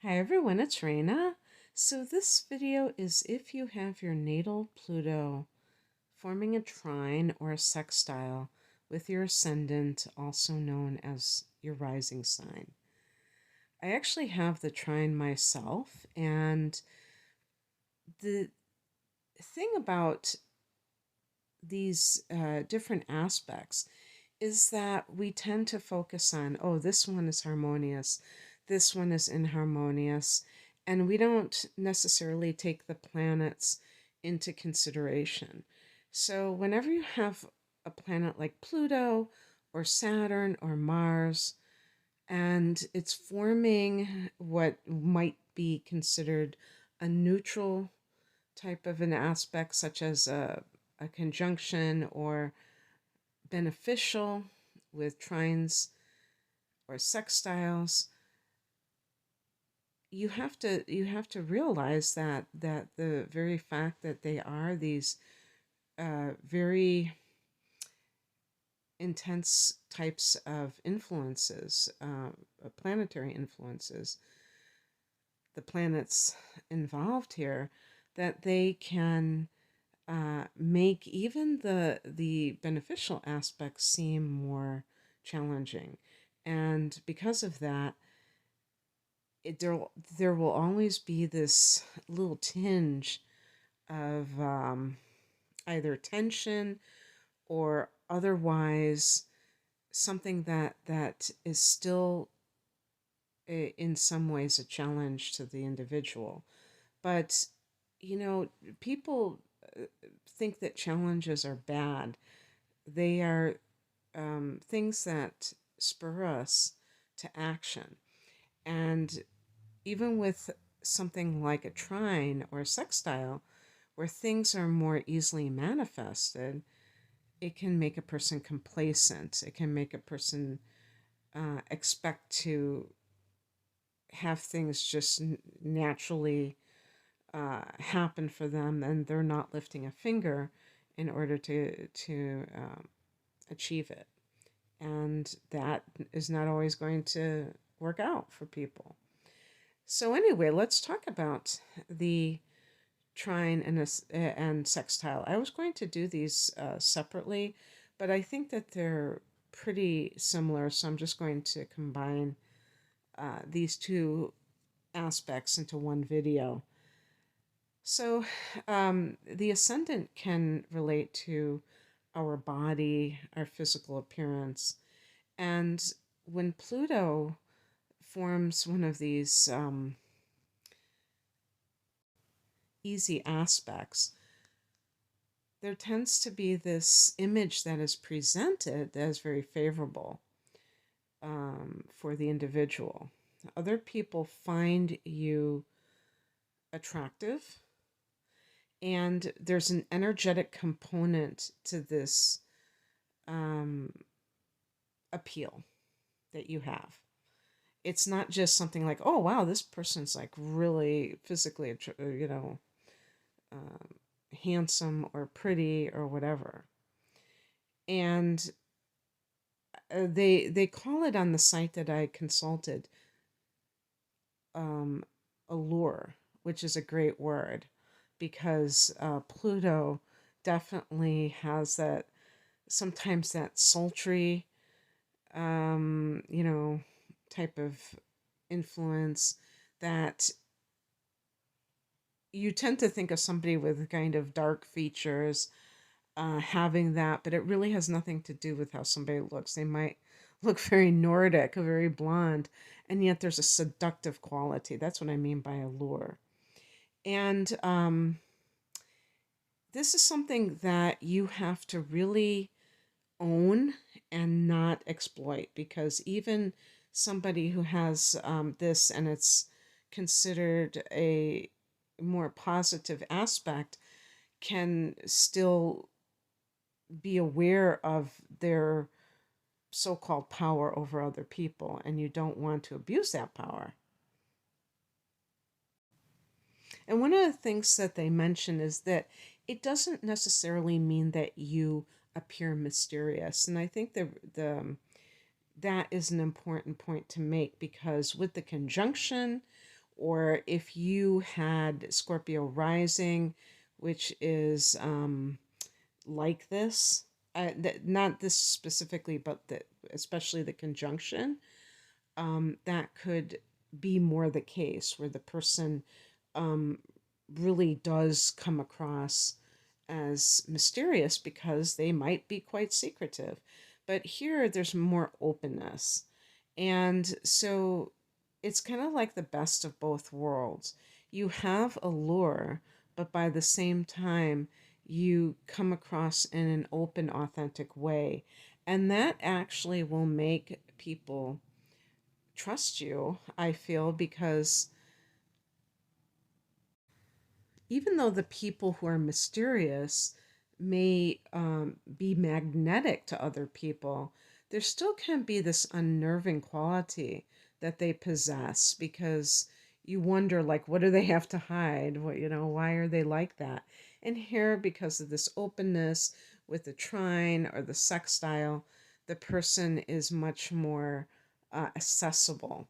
Hi everyone, it's Raina. So this video is if you have your natal Pluto forming a trine or a sextile with your ascendant, also known as your rising sign. I actually have the trine myself, and the thing about these different aspects is that we tend to focus on, oh, this one is harmonious, this one is inharmonious, and we don't necessarily take the planets into consideration. So, whenever you have a planet like Pluto or Saturn or Mars, and it's forming what might be considered a neutral type of an aspect, such as a conjunction or beneficial with trines or sextiles, you have to realize that the very fact that they are these very intense types of influences, planetary influences, the planets involved here, that they can make even the beneficial aspects seem more challenging. And because of that, there will always be this little tinge of either tension or otherwise something that is still in some ways a challenge to the individual. But people think that challenges are bad. They are things that spur us to action. And even with something like a trine or a sextile, where things are more easily manifested, it can make a person complacent. It can make a person expect to have things just naturally happen for them, and they're not lifting a finger in order to achieve it. And that is not always going to work out for people. So anyway, let's talk about the trine and sextile. I was going to do these separately, but I think that they're pretty similar, so I'm just going to combine these two aspects into one video. So the ascendant can relate to our body, our physical appearance, and when Pluto forms one of these easy aspects, there tends to be this image that is presented that is very favorable for the individual. Other people find you attractive, and there's an energetic component to this um, appeal that you have. It's not just something like, oh wow, this person's like really physically, um, handsome or pretty or whatever. And they call it on the site that I consulted, um, allure, which is a great word because Pluto definitely has that, sometimes that sultry, you know, type of influence that you tend to think of somebody with kind of dark features having that, but it really has nothing to do with how somebody looks. They might look very Nordic, very blonde, and yet there's a seductive quality. That's what I mean by allure. And this is something that you have to really own and not exploit, because even somebody who has this and it's considered a more positive aspect can still be aware of their so-called power over other people, and you don't want to abuse that power. And one of the things that they mention is that it doesn't necessarily mean that you appear mysterious. And I think that is an important point to make, because with the conjunction or if you had Scorpio rising, which is like this, not this specifically, but especially the conjunction, that could be more the case where the person um, really does come across as mysterious because they might be quite secretive. But here there's more openness. And so it's kind of like the best of both worlds. You have allure, but by the same time, you come across in an open, authentic way. And that actually will make people trust you, I feel, because even though the people who are mysterious may be magnetic to other people, there still can be this unnerving quality that they possess because you wonder, like, what do they have to hide? What, why are they like that? And here, because of this openness with the trine or the sextile, the person is much more accessible.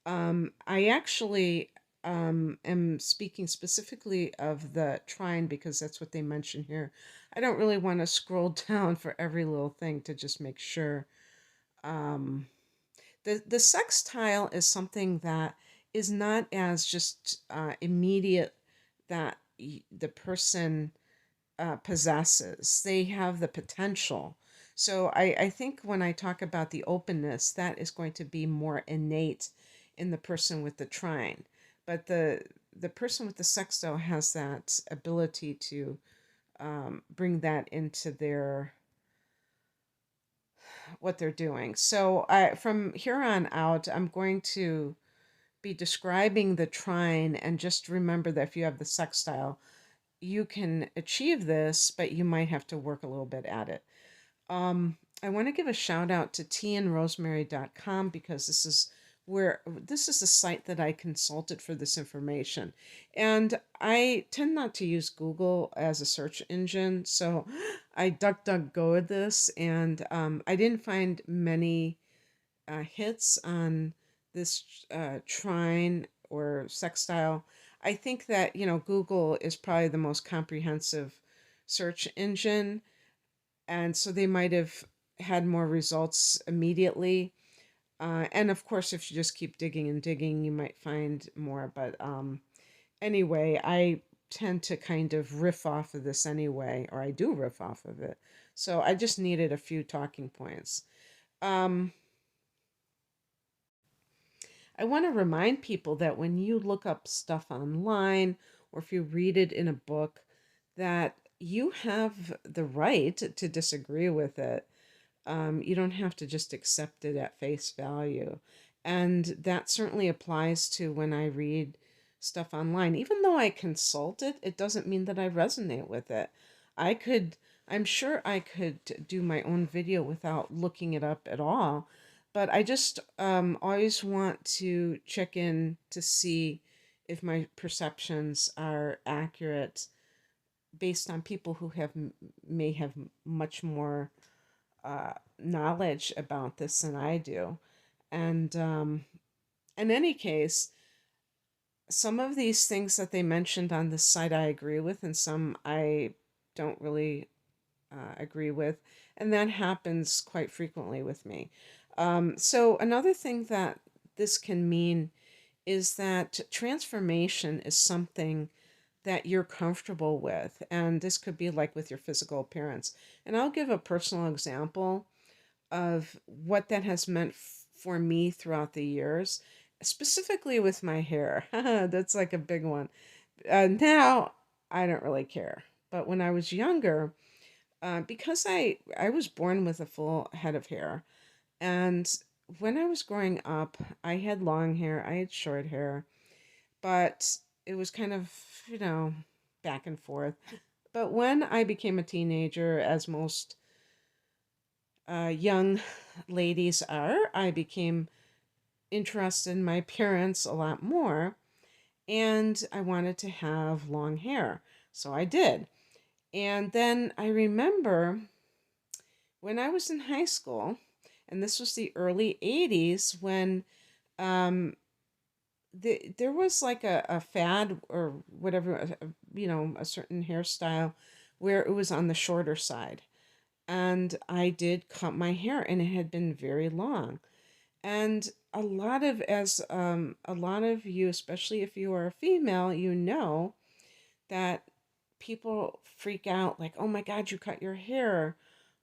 I actually am speaking specifically of the trine because that's what they mention here. I don't really want to scroll down for every little thing to just make sure. Um, the sextile is something that is not as just immediate that the person possesses. They have the potential. So I think when I talk about the openness, that is going to be more innate in the person with the trine. But the person with the sextile has that ability to bring that into their what they're doing. So from here on out, I'm going to be describing the trine, and just remember that if you have the sextile, you can achieve this, but you might have to work a little bit at it. I want to give a shout out to teaandrosemary.com because this is the site that I consulted for this information. And I tend not to use Google as a search engine, so I DuckDuckGo'd this, and I didn't find many hits on this trine or sextile. I think that, Google is probably the most comprehensive search engine, and so they might have had more results immediately. And of course, if you just keep digging and digging, you might find more. But anyway, I tend to kind of riff off of this anyway, or I do riff off of it. So I just needed a few talking points. Um, I want to remind people that when you look up stuff online or if you read it in a book, that you have the right to disagree with it. You don't have to just accept it at face value. And that certainly applies to when I read stuff online. Even though I consult it, it doesn't mean that I resonate with it. I could, I'm sure I could do my own video without looking it up at all. But I just always want to check in to see if my perceptions are accurate based on people who may have much more knowledge about this than I do. And in any case, some of these things that they mentioned on this site I agree with, and some I don't really agree with. And that happens quite frequently with me. So, another thing that this can mean is that transformation is something that you're comfortable with. And this could be like with your physical appearance. And I'll give a personal example of what that has meant for me throughout the years, specifically with my hair. That's like a big one. Now I don't really care. But when I was younger, because I was born with a full head of hair, and when I was growing up, I had long hair, I had short hair, but it was kind of, you know, back and forth. But when I became a teenager, as most young ladies are, I became interested in my appearance a lot more, and I wanted to have long hair. So I did. And then I remember when I was in high school, and this was the early 80s when um, there was like a fad or whatever, a certain hairstyle where it was on the shorter side. And I did cut my hair, and it had been very long. And a lot of you, especially if you are a female, that people freak out like, "Oh my God, you cut your hair,"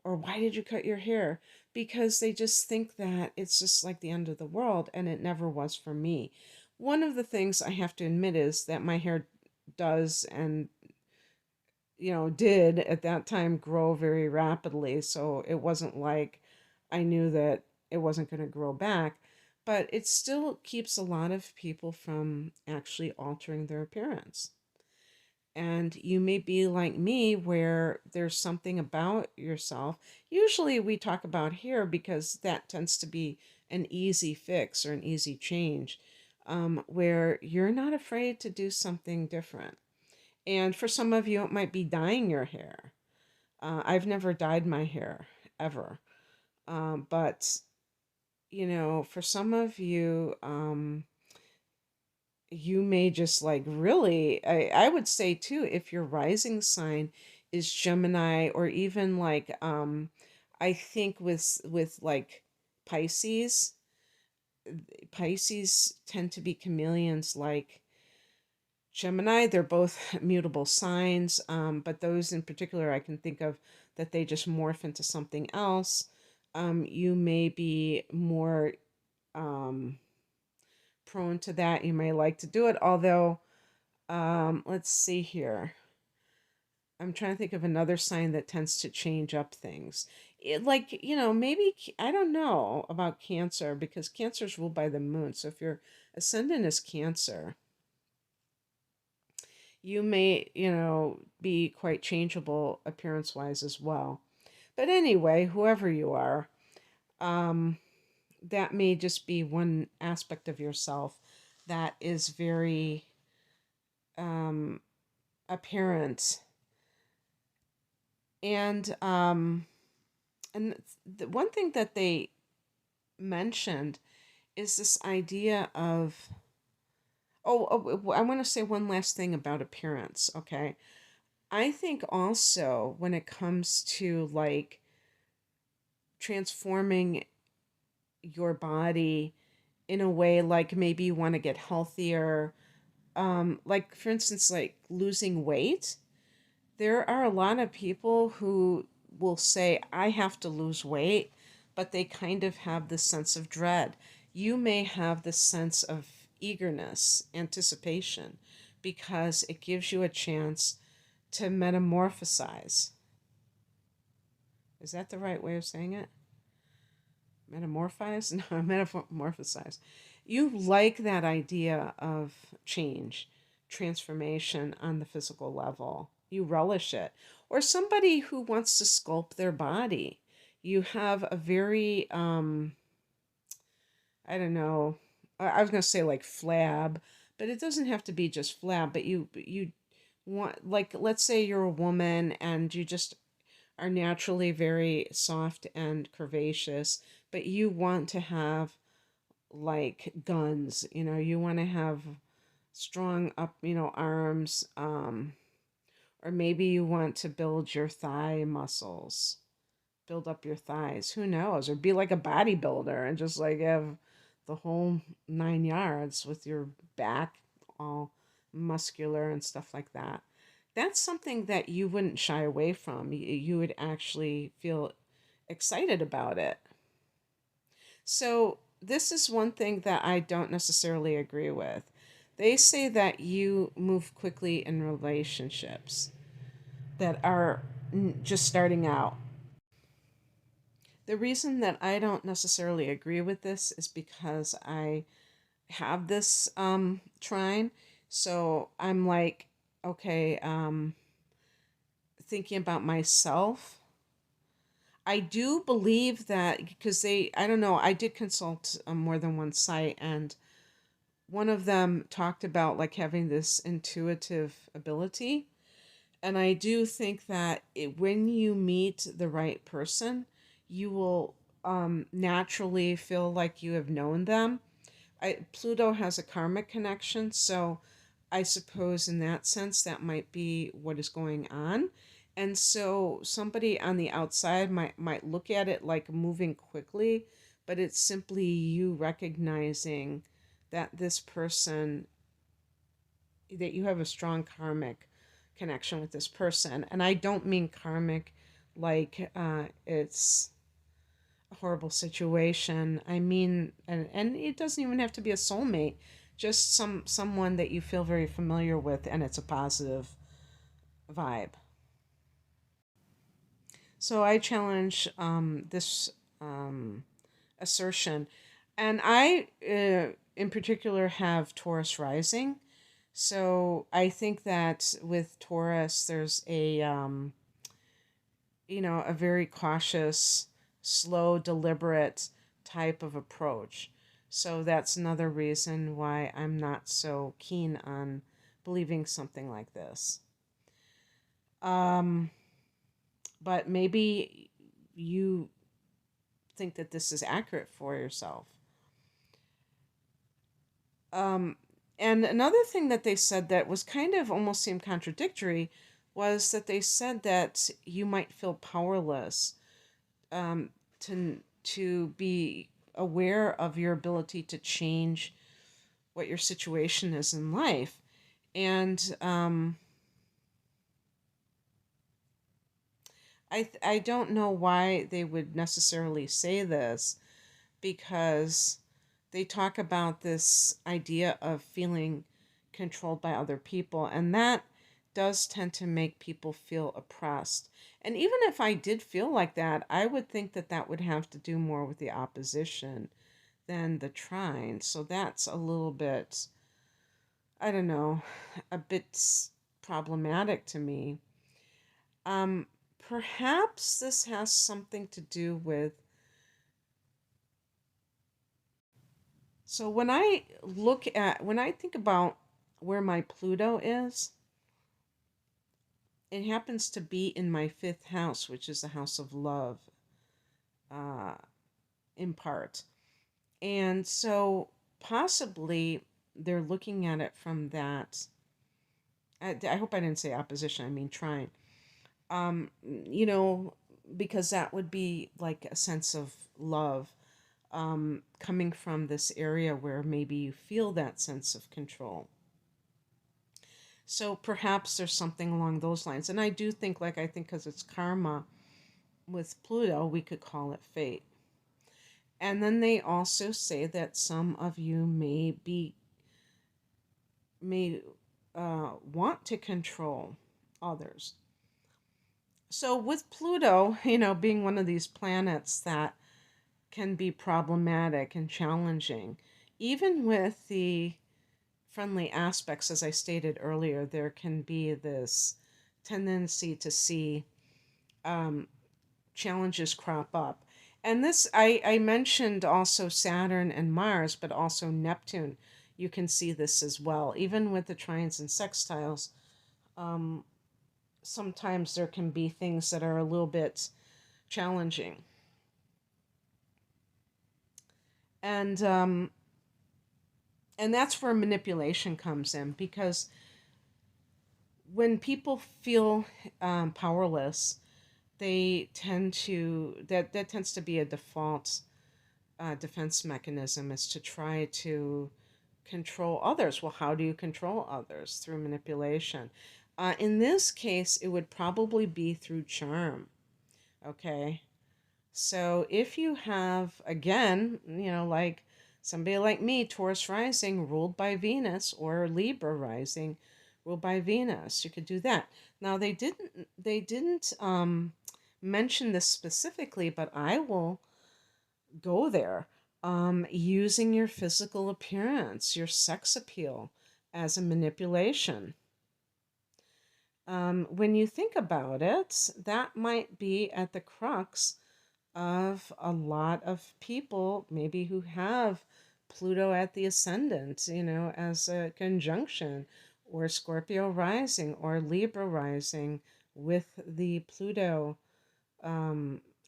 or "Why did you cut your hair?" Because they just think that it's just like the end of the world, and it never was for me. One of the things I have to admit is that my hair does and did at that time grow very rapidly. So it wasn't like I knew that it wasn't going to grow back, but it still keeps a lot of people from actually altering their appearance. And you may be like me, where there's something about yourself. Usually we talk about hair because that tends to be an easy fix or an easy change, where you're not afraid to do something different. And for some of you, it might be dyeing your hair. I've never dyed my hair ever. But, for some of you, you may just like really, I would say too, if your rising sign is Gemini, or even like, I think with like Pisces, Pisces tend to be chameleons like Gemini. They're both mutable signs, but those in particular I can think of that they just morph into something else. You may be more um, prone to that. You may like to do it, although, let's see here. I'm trying to think of another sign that tends to change up things. Like, maybe, I don't know about Cancer, because Cancer is ruled by the moon. So if your ascendant is Cancer, you may, be quite changeable appearance wise as well. But anyway, whoever you are, um, that may just be one aspect of yourself that is very um, apparent. And the one thing that they mentioned is this idea of, I want to say one last thing about appearance, okay? I think also when it comes to like transforming your body in a way, like maybe you want to get healthier, like for instance, like losing weight. There are a lot of people who will say, I have to lose weight, but they kind of have this sense of dread. You may have this sense of eagerness, anticipation, because it gives you a chance to metamorphosize. Is that the right way of saying it? Metamorphize? No, metamorphosize. You like that idea of change, transformation on the physical level. You relish it. Or somebody who wants to sculpt their body. You have a very, I don't know, I was going to say like flab, but it doesn't have to be just flab, but you want, like, let's say you're a woman and you just are naturally very soft and curvaceous, but you want to have like guns, you want to have strong up, arms, or maybe you want to build your thigh muscles, build up your thighs, who knows, or be like a bodybuilder and just like have the whole 9 yards with your back all muscular and stuff like that. That's something that you wouldn't shy away from. You would actually feel excited about it. So, this is one thing that I don't necessarily agree with. They say that you move quickly in relationships that are just starting out. The reason that I don't necessarily agree with this is because I have this trine. So I'm like, okay, thinking about myself. I do believe that because I don't know, I did consult more than one site, and one of them talked about like having this intuitive ability. And I do think that when you meet the right person, you will naturally feel like you have known them. Pluto has a karmic connection, so I suppose in that sense that might be what is going on. And so somebody on the outside might look at it like moving quickly, but it's simply you recognizing that this person, that you have a strong karmic connection with this person. And I don't mean karmic like it's a horrible situation. I mean, and it doesn't even have to be a soulmate, just someone that you feel very familiar with, and it's a positive vibe. So I challenge this um, assertion, and I, in particular, have Taurus rising. So I think that with Taurus, there's a very cautious, slow, deliberate type of approach. So that's another reason why I'm not so keen on believing something like this. Um, but maybe you think that this is accurate for yourself. Um, and another thing that they said that was kind of almost seemed contradictory was that they said that you might feel powerless, um, to be aware of your ability to change what your situation is in life. And I don't know why they would necessarily say this, because they talk about this idea of feeling controlled by other people, and that does tend to make people feel oppressed. And even if I did feel like that, I would think that that would have to do more with the opposition than the trine. So that's a little bit, I don't know, a bit problematic to me. Um, Perhaps this has something to do with. So when I think about where my Pluto is, it happens to be in my fifth house, which is the house of love, uh, in part. And so possibly they're looking at it from that. I hope I didn't say opposition, I mean trine. You know, because that would be like a sense of love, coming from this area where maybe you feel that sense of control. So perhaps there's something along those lines. And I do think, like, I think because it's karma with Pluto, we could call it fate. And then they also say that some of you may want to control others. So with Pluto, being one of these planets that can be problematic and challenging, even with the friendly aspects, as I stated earlier, there can be this tendency to see um, challenges crop up. And this, I mentioned also Saturn and Mars, but also Neptune. You can see this as well. Even with the trines and sextiles, um, sometimes there can be things that are a little bit challenging. And and that's where manipulation comes in, because when people feel powerless, they tend to that tends to be a default defense mechanism, is to try to control others. Well, how do you control others? Through manipulation. In this case, it would probably be through charm. Okay, so if you have, again, like somebody like me, Taurus rising, ruled by Venus, or Libra rising, ruled by Venus, you could do that. Now they didn't mention this specifically, but I will go there. Using your physical appearance, your sex appeal as a manipulation. When you think about it, that might be at the crux of a lot of people, maybe who have Pluto at the ascendant, as a conjunction, or Scorpio rising, or Libra rising with the Pluto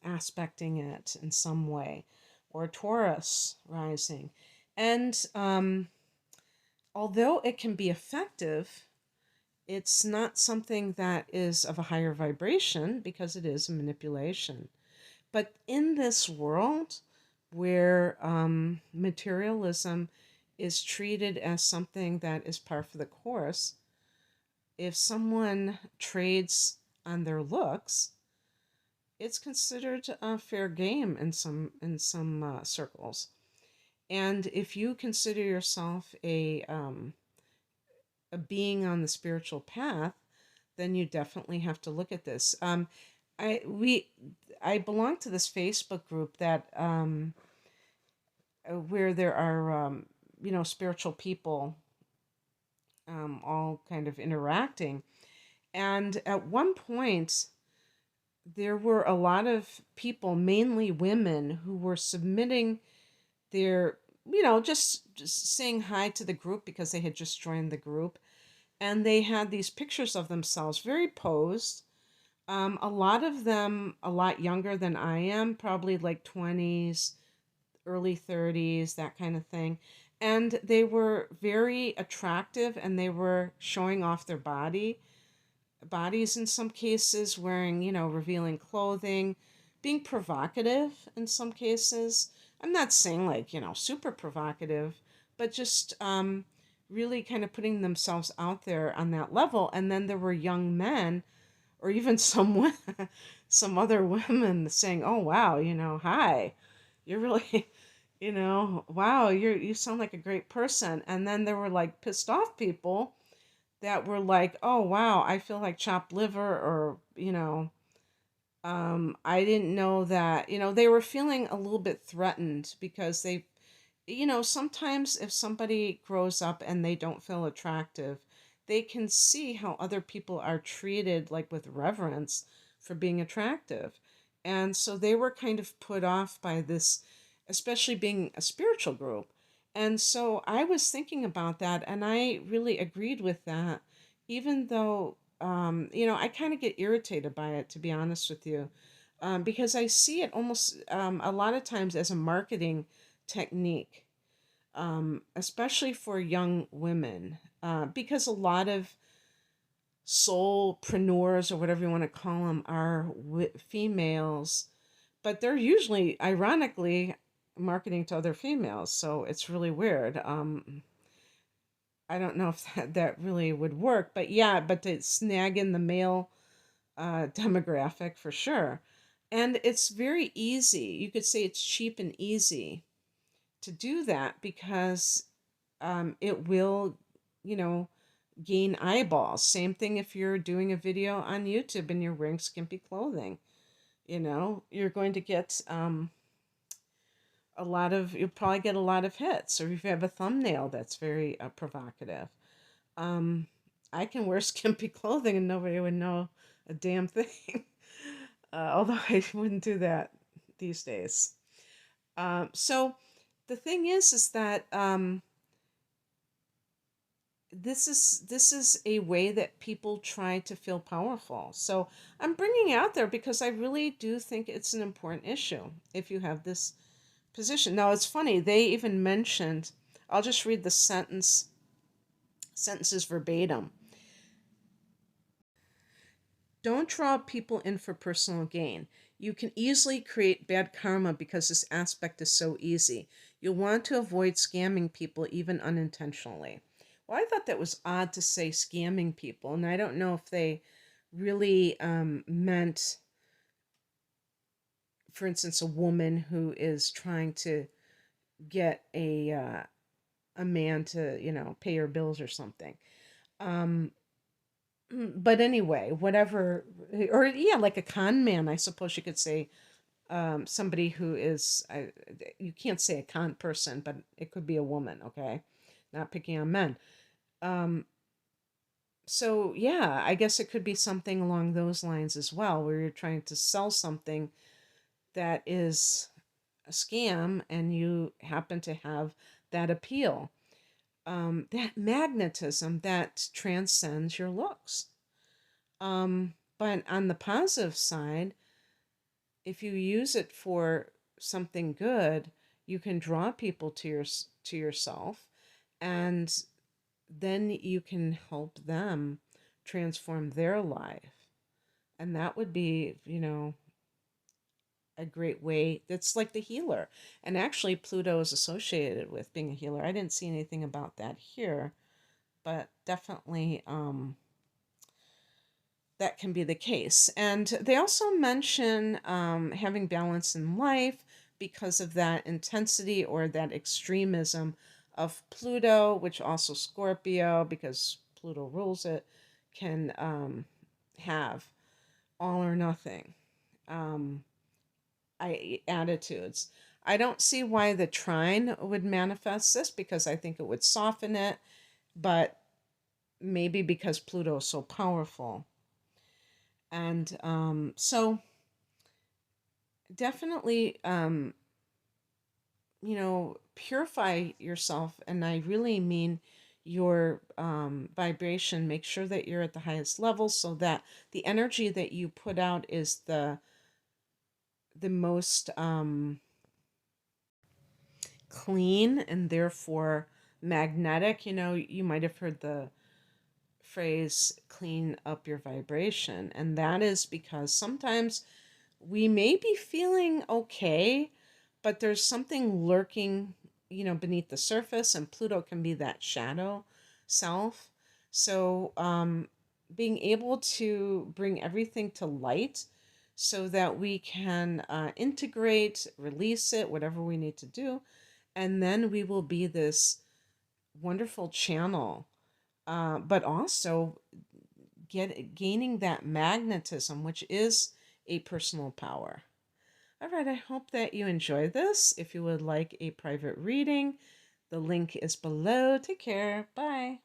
aspecting it in some way, or Taurus rising. And although it can be effective, it's not something that is of a higher vibration because it is a manipulation. But in this world where materialism is treated as something that is par for the course, if someone trades on their looks, it's considered a fair game in some circles. And if you consider yourself a being on the spiritual path, then you definitely have to look at this. I we I belong to this Facebook group that where there are spiritual people all kind of interacting, and at one point there were a lot of people, mainly women, who were submitting their just saying hi to the group because they had just joined the group, and they had these pictures of themselves very posed. A lot of them a lot younger than I am, probably like 20s, early 30s, that kind of thing. And they were very attractive and they were showing off their bodies in some cases, wearing, revealing clothing, being provocative in some cases. I'm not saying like, super provocative, but just really kind of putting themselves out there on that level. And then there were young men or even some other women saying, "Oh wow, hi, you're really, wow, you sound like a great person." And then there were like pissed off people that were like, "Oh wow, I feel like chopped liver," or I didn't know that. They were feeling a little bit threatened because sometimes if somebody grows up and they don't feel attractive, they can see how other people are treated like with reverence for being attractive. And so they were kind of put off by this, especially being a spiritual group. And so I was thinking about that and I really agreed with that, even though, I kind of get irritated by it, to be honest with you, because I see it almost a lot of times as a marketing technique, especially for young women, because a lot of soulpreneurs, or whatever you want to call them, are females, but they're usually, ironically, marketing to other females. So it's really weird. I don't know if that really would work, but yeah, but to snag in the male demographic for sure. And it's very easy. You could say it's cheap and easy to do that because it will, you know, gain eyeballs. Same thing if you're doing a video on YouTube and you're wearing skimpy clothing. You're going to get you'll probably get a lot of hits. Or if you have a thumbnail that's very provocative. Um, I can wear skimpy clothing and nobody would know a damn thing. Although I wouldn't do that these days. So the thing is that this is a way that people try to feel powerful. So I'm bringing it out there because I really do think it's an important issue if you have this position. Now it's funny, they even mentioned, I'll just read the sentences verbatim. Don't draw people in for personal gain. You can easily create bad karma because this aspect is so easy. You'll want to avoid scamming people even unintentionally. Well, I thought that was odd to say scamming people, and I don't know if they really meant, for instance, a woman who is trying to get a man to pay her bills or something. Um, but anyway, whatever, or yeah, like a con man, I suppose you could say. Somebody who is, you can't say a con person, but it could be a woman, okay? Not picking on men. Um, so yeah, I guess it could be something along those lines as well, where you're trying to sell something that is a scam and you happen to have that appeal, that magnetism that transcends your looks. But on the positive side, if you use it for something good, you can draw people to to yourself, and then you can help them transform their life. And that would be, a great way. That's like the healer. And actually, Pluto is associated with being a healer. I didn't see anything about that here, but definitely that can be the case. And they also mention having balance in life because of that intensity or that extremism of Pluto, which also Scorpio, because Pluto rules it, can have all or nothing attitudes. I don't see why the trine would manifest this, because I think it would soften it, but maybe because Pluto is so powerful. And so definitely, purify yourself. And I really mean your vibration. Make sure that you're at the highest level so that the energy that you put out is the most clean and therefore magnetic. You might have heard the phrase clean up your vibration. And that is because sometimes we may be feeling okay, but there's something lurking, beneath the surface, and Pluto can be that shadow self. So, being able to bring everything to light so that we can integrate, release it, whatever we need to do, and then we will be this wonderful channel, but also gaining that magnetism, which is a personal power. All right, I hope that you enjoy this. If you would like a private reading, the link is below. Take care. Bye.